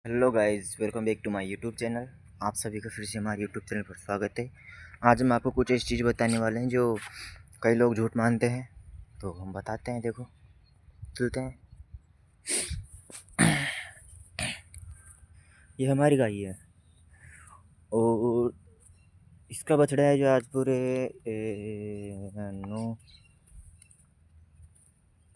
Hello guys, welcome back to my YouTube channel. आप सभी का फिर से हमारे यूट्यूब चैनल पर स्वागत है। आज हम आपको कुछ ऐसी चीज़ बताने वाले हैं जो कई लोग झूठ मानते हैं, तो हम बताते हैं। देखो, चलते हैं। ये हमारी गाय है और इसका बछड़ा है जो आज पूरे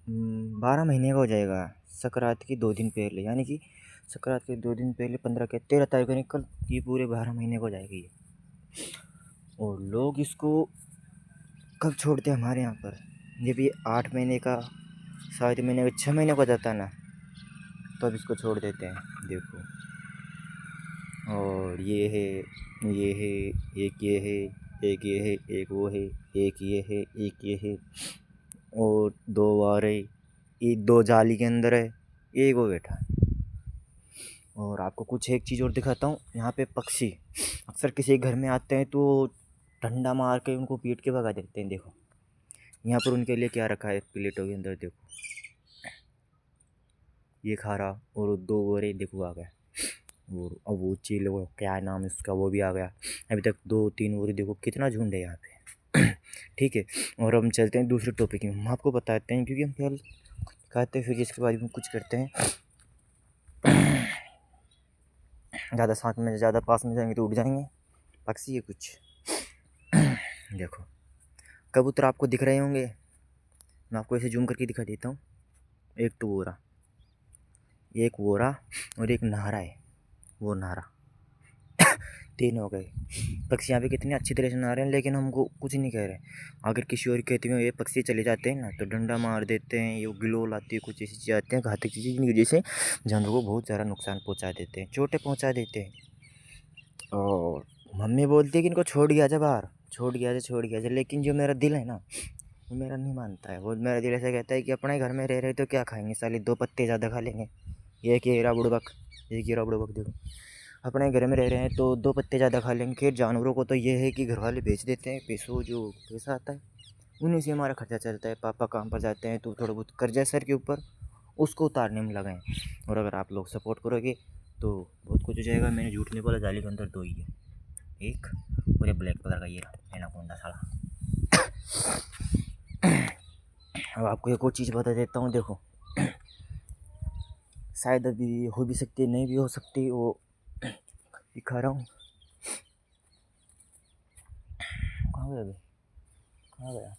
12 महीने का हो जाएगा। संक्रांति की 2 दिन पहले, यानी कि संक्रांति के 2 दिन पहले 15 के 13 तारीख को निकल ये पूरे 12 महीने को हो जाएगी ये। और लोग इसको कब छोड़ते हैं हमारे यहाँ पर, जब ये 8 महीने का, 7 महीने का, 6 महीने का जाता है ना, तो अब इसको छोड़ देते हैं। देखो, और ये है, ये है, एक ये है, एक ये है, एक वो है, एक ये है, एक ये है, और 2 और है, ये 2 जाली के अंदर है, एक वो बैठा है। और आपको कुछ एक चीज़ और दिखाता हूँ। यहाँ पे पक्षी अक्सर किसी घर में आते हैं तो डंडा मार के उनको पीट के भगा देते हैं। देखो, यहाँ पर उनके लिए क्या रखा है प्लेटों के अंदर। देखो, ये खा रहा, और 2 गोरे देखो आ गए। और अब वो चील, वो क्या नाम है उसका, वो भी आ गया। अभी तक 2-3 गोरे, देखो कितना झुंड है यहाँ पे। ठीक है, और हम चलते हैं दूसरे टॉपिक में। हम आपको बताते हैं, क्योंकि हम पहले कहते हैं फिर इसके बाद में कुछ करते हैं। ज़्यादा साथ में, ज़्यादा पास में जाएंगे तो उड़ जाएंगे। पक्षी है कुछ। देखो, कबूतर आपको दिख रहे होंगे। मैं आपको ऐसे जूम करके दिखा देता हूँ। एक तो गोरा, एक वोरा, और एक नारा है, वो नारा। 3 हो गए पक्षी। यहाँ पे कितने अच्छी तरह से नहा रहे हैं, लेकिन हमको कुछ नहीं कह रहे। अगर किसी और खेती में ये पक्षी चले जाते हैं ना, तो डंडा मार देते हैं, ये ग्लोल आती है, कुछ ऐसी चीज़ें आती हैं घातक चीज़ें, जिनकी वजह से जानवरों को बहुत ज़्यादा नुकसान पहुँचा देते हैं, चोटें पहुँचा देते हैं। और मम्मी बोलती है कि इनको छोड़ गया जा बाहर, छोड़ गया जा, छोड़ गया जा, लेकिन जो मेरा दिल है ना, वो मेरा नहीं मानता है। वो मेरा दिल ऐसा कहता है कि अपने घर में रह रहे तो क्या खाएंगे साले, 2 पत्ते ज़्यादा खा लेंगे। एक ही हीरा बुड़बक, एक हीरा बुड़बक। देखो, अपने घर में रह रहे हैं तो 2 पत्ते ज़्यादा खा लेंगे। खैर, जानवरों को तो ये है कि घर वाले बेच देते हैं, पैसों जो पैसा आता है उन्हीं से हमारा खर्चा चलता है। पापा काम पर जाते हैं तो थोड़ा बहुत कर्जा सर के ऊपर, उसको उतारने में लगे हैं। और अगर आप लोग सपोर्ट करोगे तो बहुत कुछ हो जाएगा। मैंने झूठ नहीं बोला, जाली के अंदर 2 ही है, एक और ये ब्लैक कलर का ये रहा एनाकोंडा साला। अब आपको एक और चीज़ बता देता हूँ। देखो, शायद अभी हो भी सकती है, नहीं भी हो सकती, वो दिखा रहा हूँ। कहाँ गया अभी, कहाँ गया?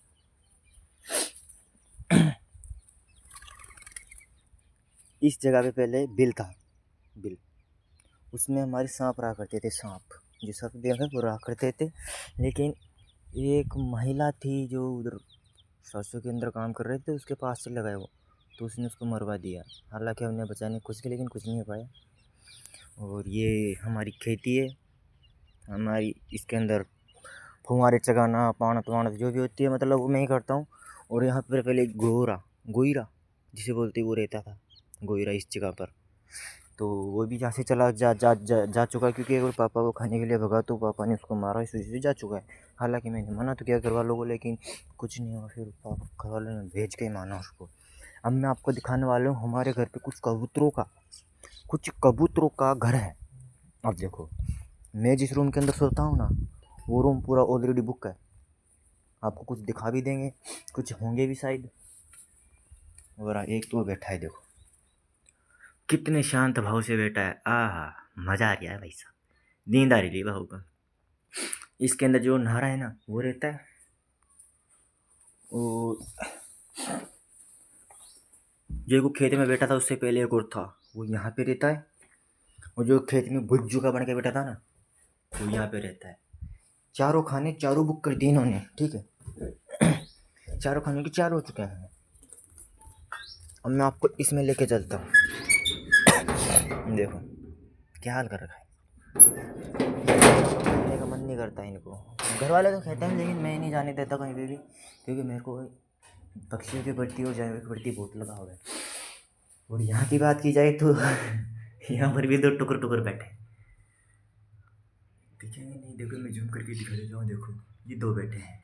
इस जगह पे पहले बिल था, बिल। उसमें हमारे सांप रहा करते थे, सांप जो सब देखा वो रहा करते थे। लेकिन एक महिला थी जो उधर सरसों के अंदर काम कर रहे थे, उसके पास से लगाया वो, तो उसने उसको मरवा दिया। हालांकि हमने बचाने की कोशिश की, लेकिन कुछ नहीं हो पाया। और ये हमारी खेती है, हमारी इसके अंदर फुहारे चगाना, पाणत वाणत जो भी होती है, मतलब वो मैं ही करता हूँ। और यहाँ पर पहले गोईरा जिसे बोलते वो रहता था, गोईरा इस जगह पर। तो वो भी जहाँ से चला जा चुका है, क्योंकि अगर पापा को खाने के लिए भगा तो पापा ने उसको मारा, इस वजह से जा चुका है। हालांकि मैंने मना तो किया घर वालों को, लेकिन कुछ नहीं हुआ। फिर पापा घर वालों ने भेज के ही माना उसको। अब मैं आपको दिखाने वाला हूँ हमारे घर पे कुछ कबूतरों का घर है। अब देखो, मैं जिस रूम के अंदर सोता हूँ ना, वो रूम पूरा ऑलरेडी बुक है। आपको कुछ दिखा भी देंगे, कुछ होंगे भी शायद। और एक तो बैठा है, देखो कितने शांत भाव से बैठा है। आहा, मज़ा आ गया है भाई साहब, नींद आ रही थी भाव का। इसके अंदर जो नहरा है ना, वो रहता है। और जो वो खेत में बैठा था उससे पहले एक और था, वो यहाँ पे रहता है। और जो खेत में भुज्जू का बन के बैठा था ना, वो यहाँ पे रहता है। चारों खाने चारों बुक कर दिए इन्होंने, ठीक है। चारों खाने के 4 हो चुके हैं। अब मैं आपको इसमें लेके चलता हूँ। देखो क्या हाल कर रखा है, जाने का मन नहीं करता इनको। घर वाले तो कहते हैं, लेकिन मैं नहीं जाने देता कहीं पे भी, क्योंकि मेरे को पक्षियों के प्रति और जानवर के प्रति बहुत लगाव है। और यहाँ की बात की जाए तो यहाँ पर भी 2 टुकर टुकर बैठे दिखेंगे नहीं। देखो, मैं जूम करके दिखा देता हूँ। देखो, ये 2 बैठे हैं,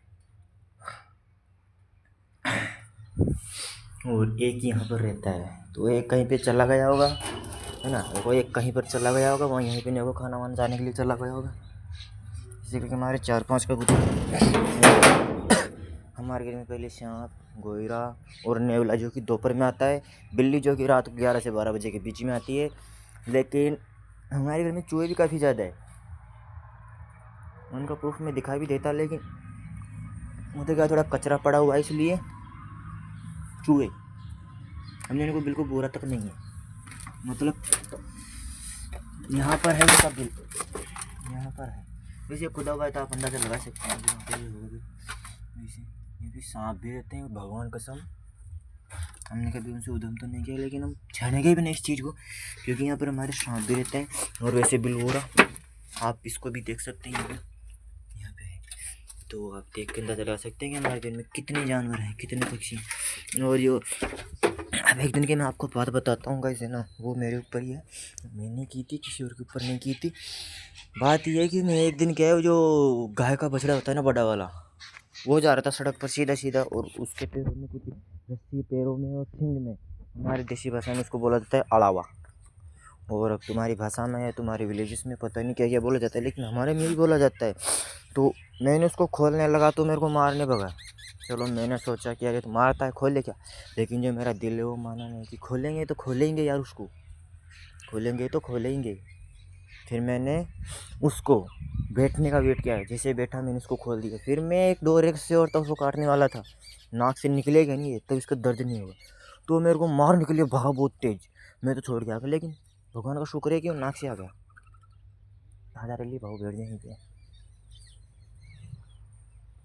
और एक यहाँ पर रहता है। तो एक कहीं पे चला गया होगा, है ना। देखो एक कहीं पर चला गया होगा, वहाँ यहीं पे नहीं होगा, खाना वाना जाने के लिए चला गया होगा। इसी करके हमारे 4-5 कबूतर। हमारे घर में पहले सांप, गोयरा और नेवला जो कि दोपहर में आता है, बिल्ली जो कि रात को 11 से 12 बजे के बीच में आती है। लेकिन हमारे घर में चूहे भी काफ़ी ज़्यादा है। उनका प्रूफ में दिखाई भी देता, लेकिन मुझे क्या थोड़ा कचरा पड़ा हुआ है, इसलिए चूहे हमने इनको बिल्कुल बोरा तक नहीं है। मतलब यहाँ पर है उसका बिल, यहाँ पर है। वैसे खुदा हुआ है तो आप अंदाजा लगा सकते हैं वैसे ये भी सांप भी रहते हैं। भगवान कसम हमने कभी उनसे उधम तो नहीं किया, लेकिन हम छानेंगे भी नहीं इस चीज़ को, क्योंकि यहाँ पर हमारे सांप भी रहते हैं। और वैसे बिलवोरा आप इसको भी देख सकते हैं यहाँ पे है, तो आप देख के अंदाजा लगा सकते हैं कि हमारे घर में कितने जानवर हैं, कितने पक्षी। और जो अब एक दिन की मैं आपको बात बताता हूँ गाइस, है ना, वो मेरे ऊपर ही है, मैंने की थी, किसी और के ऊपर नहीं की थी। बात ये है कि मैं एक दिन क्या है, जो गाय का बछड़ा होता है ना, बड़ा वाला, वो जा रहा था सड़क पर सीधा सीधा, और उसके पैरों में कुछ रस्सी, पैरों में और सींग में, हमारी देसी भाषा में उसको बोला जाता है अड़ावा। और अब तुम्हारी भाषा में या तुम्हारे विलेजेस में पता नहीं क्या क्या बोला जाता है, लेकिन हमारे में भी बोला जाता है। तो मैंने उसको खोलने लगा तो मेरे को मारने भगा। चलो मैंने सोचा कि अरे तो मारता है, खोले क्या। लेकिन जो मेरा दिल है वो माना नहीं कि खोलेंगे तो खोलेंगे यार, उसको खोलेंगे तो खोलेंगे। फिर मैंने उसको बैठने का वेट किया है, जैसे बैठा मैंने उसको खोल दिया। फिर मैं एक डोरे से और तो उसको काटने वाला था, नाक से निकलेगा नहीं ये, तब इसका दर्द नहीं होगा। तो मेरे को मारने के लिए भागा बहुत तेज, मैं तो छोड़ के आ गया। लेकिन भगवान का शुक्र है कि वो नाक से आ गया। हज़ार लिए भाव बैठ जाएंगे पे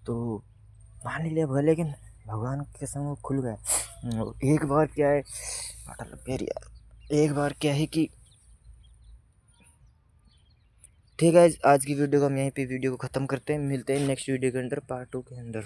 तो मान लिया भले, लेकिन भगवान के संग वो खुल गया। एक बार क्या है, काटा लग गया यार। एक बार क्या है कि ठीक है, आज की वीडियो को हम यहीं पे वीडियो को ख़त्म करते हैं। मिलते हैं नेक्स्ट वीडियो के अंदर, पार्ट 2 के अंदर।